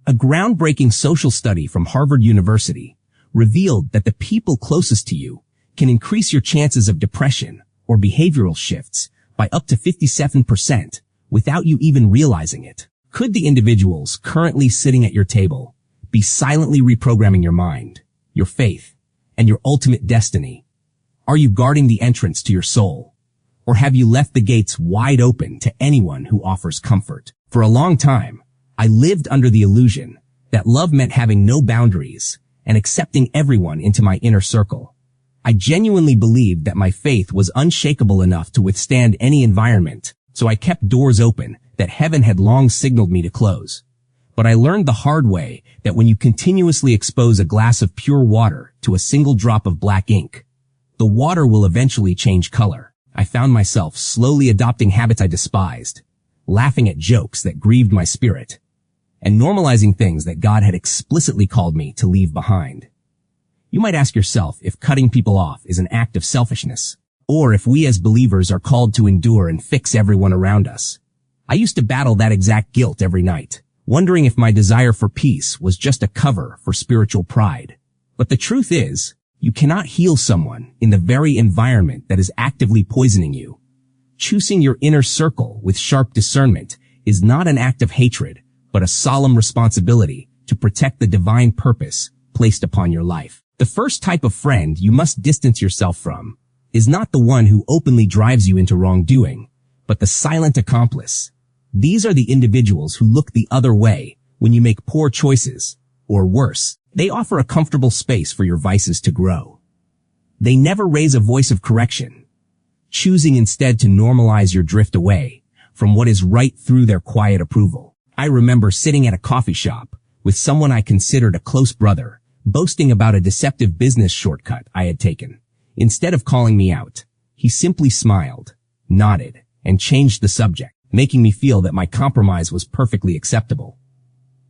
A groundbreaking social study from Harvard University revealed that the people closest to you can increase your chances of depression or behavioral shifts by up to 57% without you even realizing it. Could the individuals currently sitting at your table be silently reprogramming your mind, your faith, and your ultimate destiny? Are you guarding the entrance to your soul? Or have you left the gates wide open to anyone who offers comfort? For a long time, I lived under the illusion that love meant having no boundaries and accepting everyone into my inner circle. I genuinely believed that my faith was unshakable enough to withstand any environment, so I kept doors open that heaven had long signaled me to close. But I learned the hard way that when you continuously expose a glass of pure water to a single drop of black ink, the water will eventually change color. I found myself slowly adopting habits I despised, laughing at jokes that grieved my spirit, and normalizing things that God had explicitly called me to leave behind. You might ask yourself if cutting people off is an act of selfishness, or if we as believers are called to endure and fix everyone around us. I used to battle that exact guilt every night, wondering if my desire for peace was just a cover for spiritual pride. But the truth is, you cannot heal someone in the very environment that is actively poisoning you. Choosing your inner circle with sharp discernment is not an act of hatred, but a solemn responsibility to protect the divine purpose placed upon your life. The first type of friend you must distance yourself from is not the one who openly drives you into wrongdoing, but the silent accomplice. These are the individuals who look the other way when you make poor choices, or worse, they offer a comfortable space for your vices to grow. They never raise a voice of correction, choosing instead to normalize your drift away from what is right through their quiet approval. I remember sitting at a coffee shop with someone I considered a close brother, boasting about a deceptive business shortcut I had taken. Instead of calling me out, he simply smiled, nodded, and changed the subject, making me feel that my compromise was perfectly acceptable.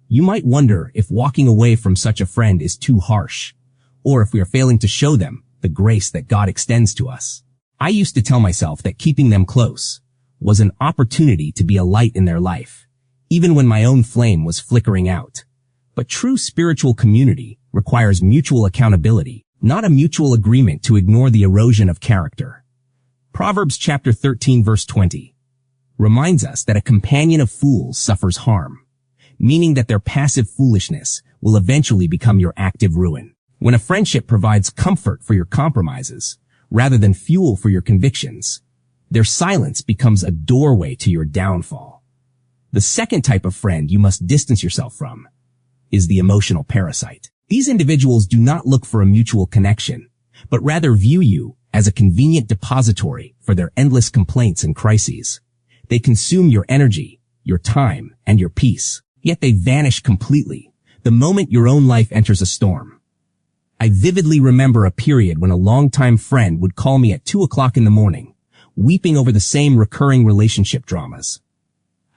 You might wonder if walking away from such a friend is too harsh, or if we are failing to show them the grace that God extends to us. I used to tell myself that keeping them close was an opportunity to be a light in their life, even when my own flame was flickering out. But true spiritual community requires mutual accountability, not a mutual agreement to ignore the erosion of character. Proverbs chapter 13 verse 20 reminds us that a companion of fools suffers harm, meaning that their passive foolishness will eventually become your active ruin. When a friendship provides comfort for your compromises, rather than fuel for your convictions, their silence becomes a doorway to your downfall. The second type of friend you must distance yourself from is the emotional parasite. These individuals do not look for a mutual connection, but rather view you as a convenient depository for their endless complaints and crises. They consume your energy, your time, and your peace, yet they vanish completely the moment your own life enters a storm. I vividly remember a period when a longtime friend would call me at 2 o'clock in the morning, weeping over the same recurring relationship dramas.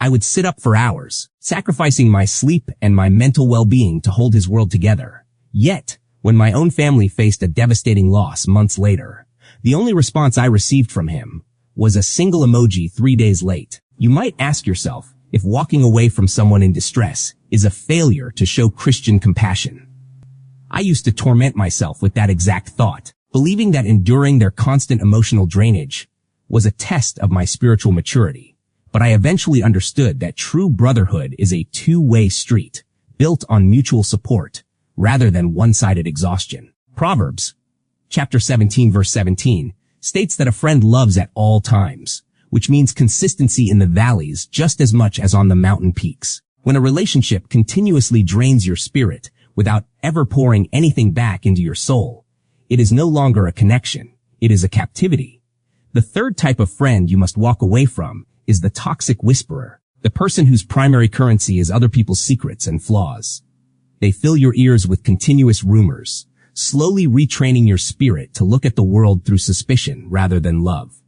I would sit up for hours, sacrificing my sleep and my mental well-being to hold his world together. Yet, when my own family faced a devastating loss months later, the only response I received from him was a single emoji 3 days late. You might ask yourself if walking away from someone in distress is a failure to show Christian compassion. I used to torment myself with that exact thought, believing that enduring their constant emotional drainage was a test of my spiritual maturity. But I eventually understood that true brotherhood is a two-way street, built on mutual support, rather than one-sided exhaustion. Proverbs, chapter 17, verse 17, states that a friend loves at all times, which means consistency in the valleys just as much as on the mountain peaks. When a relationship continuously drains your spirit without ever pouring anything back into your soul, it is no longer a connection, it is a captivity. The third type of friend you must walk away from is the toxic whisperer, the person whose primary currency is other people's secrets and flaws. They fill your ears with continuous rumors, slowly retraining your spirit to look at the world through suspicion rather than love.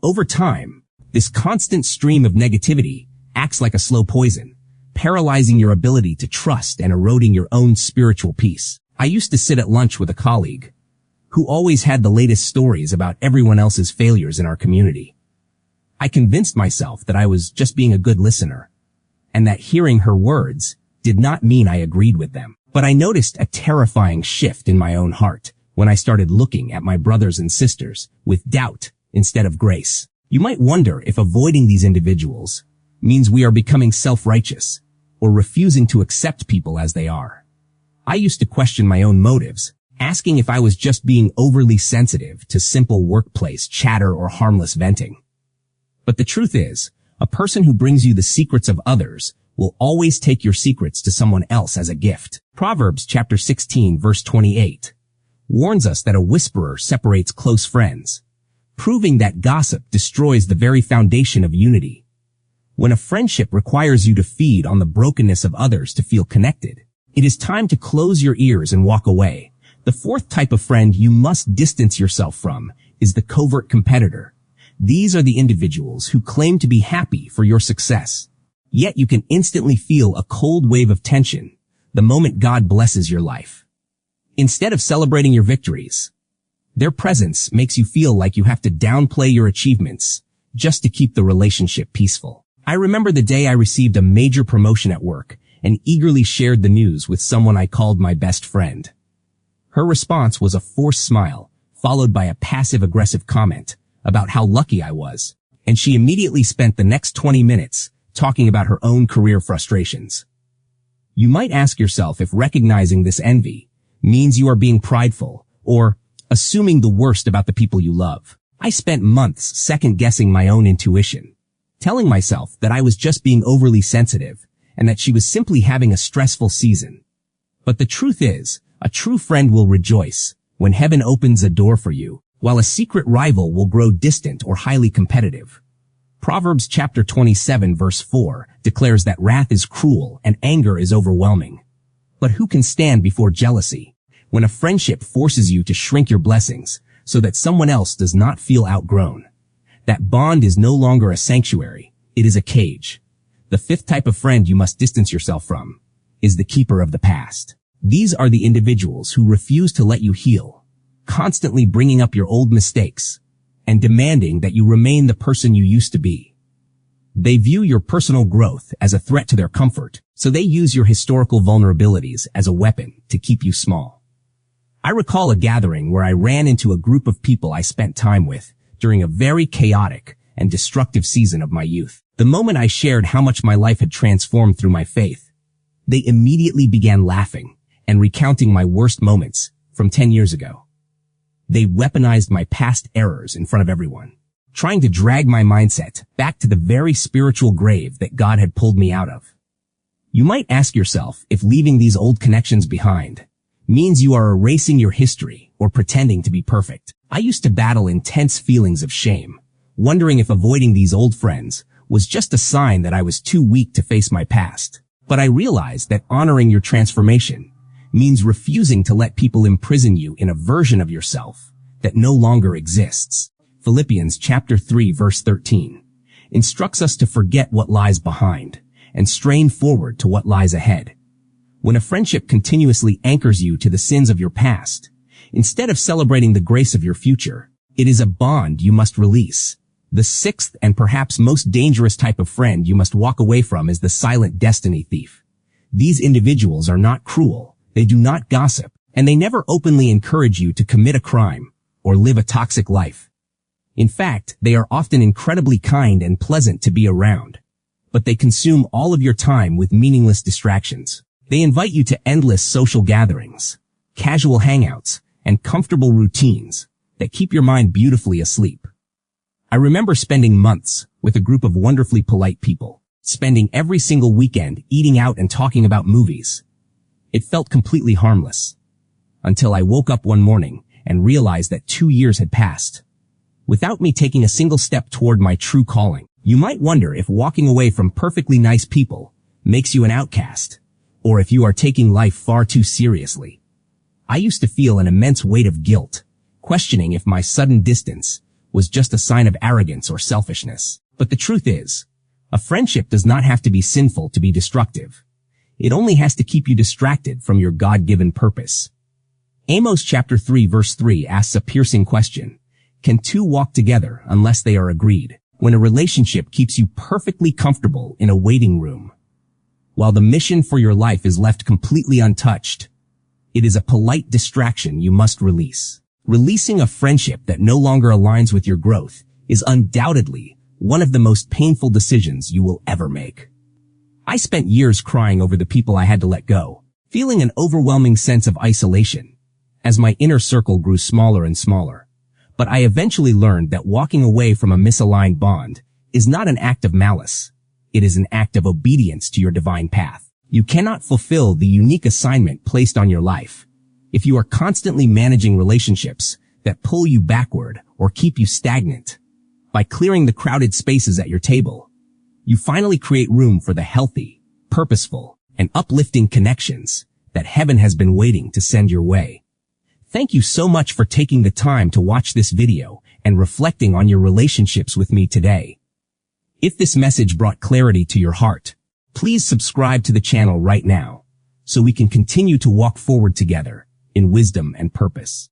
Over time, this constant stream of negativity acts like a slow poison, paralyzing your ability to trust and eroding your own spiritual peace. I used to sit at lunch with a colleague who always had the latest stories about everyone else's failures in our community. I convinced myself that I was just being a good listener, and that hearing her words did not mean I agreed with them. But I noticed a terrifying shift in my own heart when I started looking at my brothers and sisters with doubt instead of grace. You might wonder if avoiding these individuals means we are becoming self-righteous or refusing to accept people as they are. I used to question my own motives, asking if I was just being overly sensitive to simple workplace chatter or harmless venting. But the truth is, a person who brings you the secrets of others will always take your secrets to someone else as a gift. Proverbs chapter 16 verse 28 warns us that a whisperer separates close friends, proving that gossip destroys the very foundation of unity. When a friendship requires you to feed on the brokenness of others to feel connected, it is time to close your ears and walk away. The fourth type of friend you must distance yourself from is the covert competitor. These are the individuals who claim to be happy for your success. Yet you can instantly feel a cold wave of tension the moment God blesses your life. Instead of celebrating your victories, their presence makes you feel like you have to downplay your achievements just to keep the relationship peaceful. I remember the day I received a major promotion at work and eagerly shared the news with someone I called my best friend. Her response was a forced smile, followed by a passive-aggressive comment about how lucky I was, and she immediately spent the next 20 minutes talking about her own career frustrations. You might ask yourself if recognizing this envy means you are being prideful or assuming the worst about the people you love. I spent months second-guessing my own intuition, telling myself that I was just being overly sensitive and that she was simply having a stressful season. But the truth is, a true friend will rejoice when heaven opens a door for you, while a secret rival will grow distant or highly competitive. Proverbs chapter 27 verse 4 declares that wrath is cruel and anger is overwhelming. But who can stand before jealousy? When a friendship forces you to shrink your blessings so that someone else does not feel outgrown, that bond is no longer a sanctuary, it is a cage. The fifth type of friend you must distance yourself from is the keeper of the past. These are the individuals who refuse to let you heal, constantly bringing up your old mistakes and demanding that you remain the person you used to be. They view your personal growth as a threat to their comfort, so they use your historical vulnerabilities as a weapon to keep you small. I recall a gathering where I ran into a group of people I spent time with during a very chaotic and destructive season of my youth. The moment I shared how much my life had transformed through my faith, they immediately began laughing and recounting my worst moments from 10 years ago. They weaponized my past errors in front of everyone, trying to drag my mindset back to the very spiritual grave that God had pulled me out of. You might ask yourself if leaving these old connections behind means you are erasing your history or pretending to be perfect. I used to battle intense feelings of shame, wondering if avoiding these old friends was just a sign that I was too weak to face my past. But I realized that honoring your transformation means refusing to let people imprison you in a version of yourself that no longer exists. Philippians chapter 3 verse 13 instructs us to forget what lies behind and strain forward to what lies ahead. When a friendship continuously anchors you to the sins of your past, instead of celebrating the grace of your future, it is a bond you must release. The sixth and perhaps most dangerous type of friend you must walk away from is the silent destiny thief. These individuals are not cruel. They do not gossip, and they never openly encourage you to commit a crime or live a toxic life. In fact, they are often incredibly kind and pleasant to be around, but they consume all of your time with meaningless distractions. They invite you to endless social gatherings, casual hangouts, and comfortable routines that keep your mind beautifully asleep. I remember spending months with a group of wonderfully polite people, spending every single weekend eating out and talking about movies. It felt completely harmless, until I woke up one morning and realized that 2 years had passed, without me taking a single step toward my true calling. You might wonder if walking away from perfectly nice people makes you an outcast, or if you are taking life far too seriously. I used to feel an immense weight of guilt, questioning if my sudden distance was just a sign of arrogance or selfishness. But the truth is, a friendship does not have to be sinful to be destructive. It only has to keep you distracted from your God-given purpose. Amos chapter 3 verse 3 asks a piercing question. Can two walk together unless they are agreed? When a relationship keeps you perfectly comfortable in a waiting room, while the mission for your life is left completely untouched. It is a polite distraction you must release. Releasing a friendship that no longer aligns with your growth is undoubtedly one of the most painful decisions you will ever make. I spent years crying over the people I had to let go, feeling an overwhelming sense of isolation as my inner circle grew smaller and smaller. But I eventually learned that walking away from a misaligned bond is not an act of malice. It is an act of obedience to your divine path. You cannot fulfill the unique assignment placed on your life if you are constantly managing relationships that pull you backward or keep you stagnant. By clearing the crowded spaces at your table, you finally create room for the healthy, purposeful, and uplifting connections that heaven has been waiting to send your way. Thank you so much for taking the time to watch this video and reflecting on your relationships with me today. If this message brought clarity to your heart, please subscribe to the channel right now so we can continue to walk forward together in wisdom and purpose.